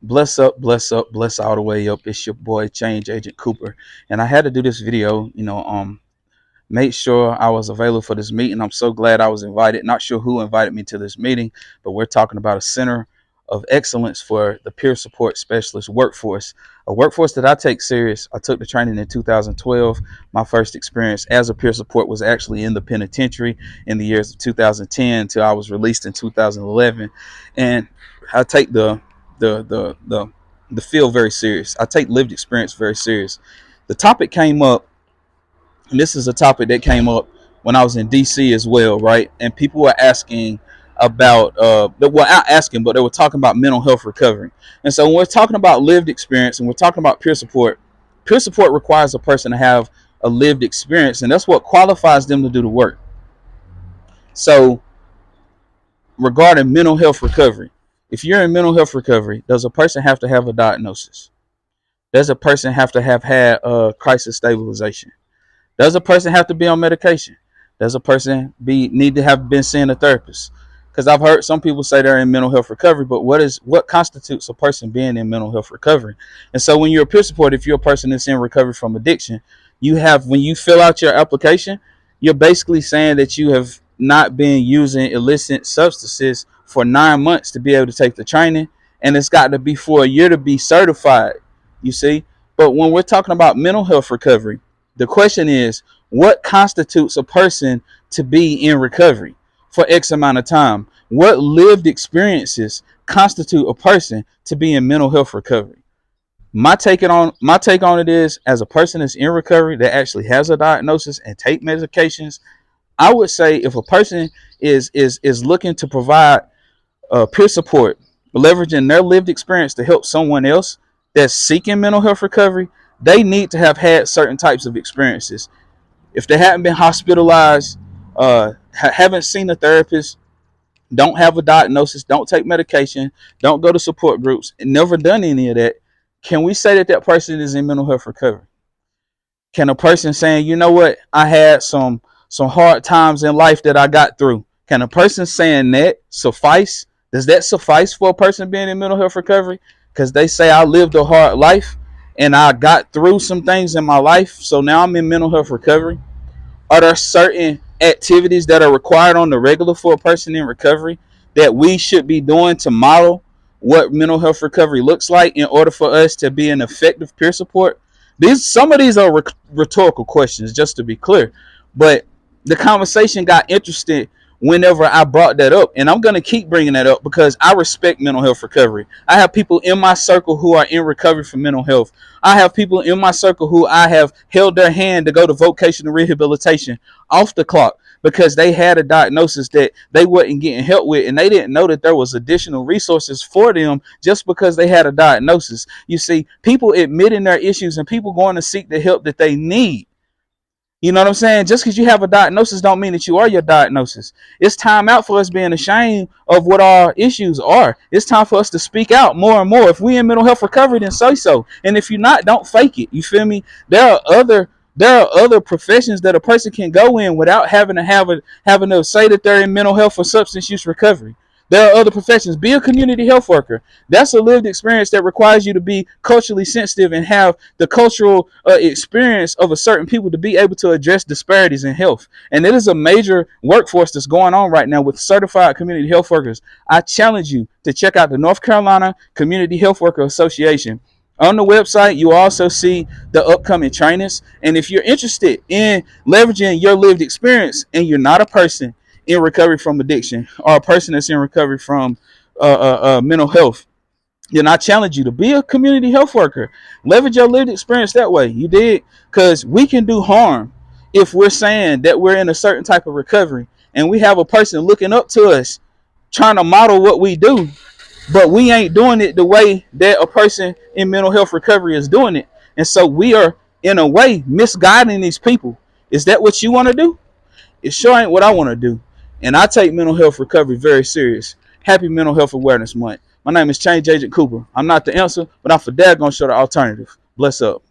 Bless up, bless up, bless all the way up. It's your boy Change Agent Cooper, and I had to do this video. Made sure I was available for this meeting. I'm so glad I was invited. Not sure who invited me to this meeting, but we're talking about a center of excellence for the peer support specialist workforce, a workforce that I take serious. I took the training in 2012. My first experience as a peer support was actually in the penitentiary in the years of 2010 until I was released in 2011, and I take the field very serious. I take lived experience very serious. The topic came up, and this is a topic that came up when I was in DC as well, right? And people were asking about well, not asking, but they were talking about mental health recovery. And so when we're talking about lived experience and we're talking about peer support requires a person to have a lived experience, and that's what qualifies them to do the work. So regarding mental health recovery, if you're in mental health recovery, does a person have to have a diagnosis? Does a person have to have had a crisis stabilization? Does a person have to be on medication? Does a person need to have been seeing a therapist? Because I've heard some people say they're in mental health recovery, but what constitutes a person being in mental health recovery? And so when you're a peer support, if you're a person that's in recovery from addiction, when you fill out your application, you're basically saying that you have not been using illicit substances for 9 months to be able to take the training, and it's got to be for a year to be certified. You see, but when we're talking about mental health recovery, the question is, what constitutes a person to be in recovery for X amount of time? What lived experiences constitute a person to be in mental health recovery? My take on it is, as a person that's in recovery that actually has a diagnosis and take medications, I would say if a person is looking to provide peer support, leveraging their lived experience to help someone else that's seeking mental health recovery, they need to have had certain types of experiences. If they haven't been hospitalized, haven't seen a therapist, don't have a diagnosis, don't take medication, don't go to support groups, and never done any of that, can we say that that person is in mental health recovery? Can a person saying, you know what, I had some hard times in life that I got through, can a person saying that suffice? Does that suffice for a person being in mental health recovery? Because they say I lived a hard life and I got through some things in my life, so now I'm in mental health recovery. Are there certain activities that are required on the regular for a person in recovery that we should be doing to model what mental health recovery looks like in order for us to be an effective peer support? Some of these are rhetorical questions, just to be clear, but the conversation got interested whenever I brought that up, and I'm going to keep bringing that up because I respect mental health recovery. I have people in my circle who are in recovery from mental health. I have people in my circle who I have held their hand to go to vocational rehabilitation off the clock because they had a diagnosis that they wasn't getting help with, and they didn't know that there was additional resources for them just because they had a diagnosis. You see, people admitting their issues and people going to seek the help that they need. You know what I'm saying? Just because you have a diagnosis don't mean that you are your diagnosis. It's time out for us being ashamed of what our issues are. It's time for us to speak out more and more. If we in mental health recovery, then say so. And if you're not, don't fake it. You feel me? There are other professions that a person can go in without having to say that they're in mental health or substance use recovery. There are other professions. Be a community health worker. That's a lived experience that requires you to be culturally sensitive and have the cultural experience of a certain people to be able to address disparities in health. And it is a major workforce that's going on right now with certified community health workers. I challenge you to check out the North Carolina Community Health Worker Association. On the website, you also see the upcoming trainings. And if you're interested in leveraging your lived experience and you're not a person in recovery from addiction or a person that's in recovery from mental health, then I challenge you to be a community health worker. Leverage your lived experience that way. You did, because we can do harm if we're saying that we're in a certain type of recovery and we have a person looking up to us trying to model what we do, but we ain't doing it the way that a person in mental health recovery is doing it. And so we are, in a way, misguiding these people. Is that what you want to do? It sure ain't what I want to do. And I take mental health recovery very serious. Happy Mental Health Awareness Month. My name is Change Agent Cooper. I'm not the answer, but I'm for daggone sure the alternative. Bless up.